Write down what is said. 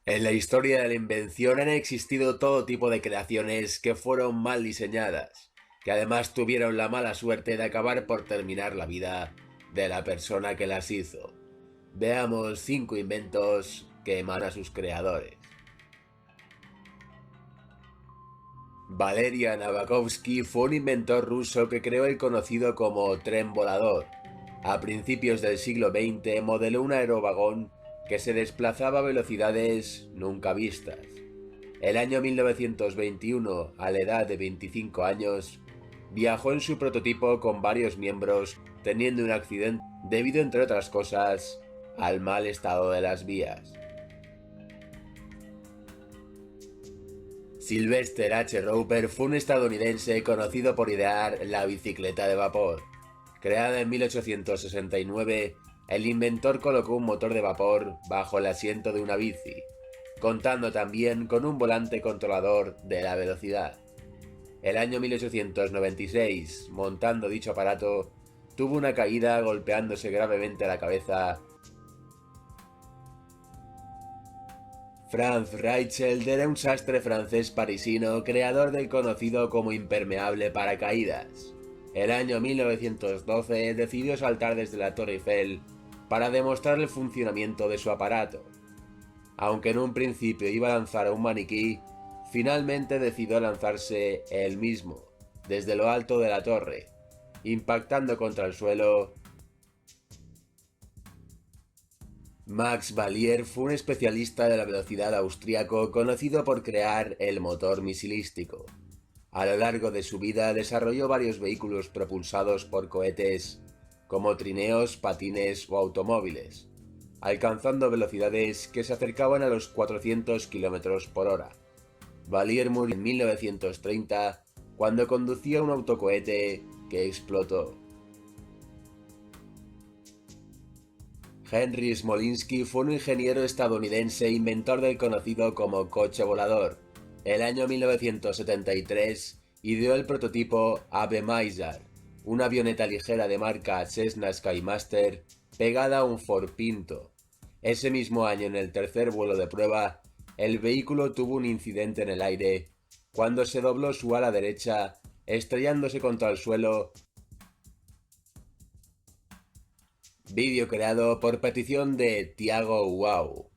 En la historia de la invención han existido todo tipo de creaciones que fueron mal diseñadas, que además tuvieron la mala suerte de acabar por terminar la vida de la persona que las hizo. Veamos 5 inventos que emanan a sus creadores. Valerian Abakovsky fue un inventor ruso que creó el conocido como tren volador. A principios del siglo XX modeló un aerovagón que se desplazaba a velocidades nunca vistas. El año 1921, a la edad de 25 años, viajó en su prototipo con varios miembros, teniendo un accidente debido, entre otras cosas, al mal estado de las vías. Sylvester H. Roper fue un estadounidense conocido por idear la bicicleta de vapor. Creada en 1869, el inventor colocó un motor de vapor bajo el asiento de una bici, contando también con un volante controlador de la velocidad. El año 1896, montando dicho aparato, tuvo una caída golpeándose gravemente la cabeza. Franz Reichelt era un sastre francés parisino, creador del conocido como impermeable paracaídas. El año 1912 decidió saltar desde la Torre Eiffel para demostrar el funcionamiento de su aparato. Aunque en un principio iba a lanzar a un maniquí, finalmente decidió lanzarse él mismo, desde lo alto de la torre, impactando contra el suelo. Max Valier fue un especialista de la velocidad austríaco conocido por crear el motor misilístico. A lo largo de su vida desarrolló varios vehículos propulsados por cohetes, como trineos, patines o automóviles, alcanzando velocidades que se acercaban a los 400 km por hora. Valier murió en 1930 cuando conducía un autocohete que explotó. Henry Smolinski fue un ingeniero estadounidense e inventor del conocido como coche volador. El año 1973 ideó el prototipo Ave Maizar, una avioneta ligera de marca Cessna Skymaster pegada a un Ford Pinto. Ese mismo año, en el tercer vuelo de prueba, el vehículo tuvo un incidente en el aire cuando se dobló su ala derecha, estrellándose contra el suelo. Vídeo creado por petición de Tiago Wow.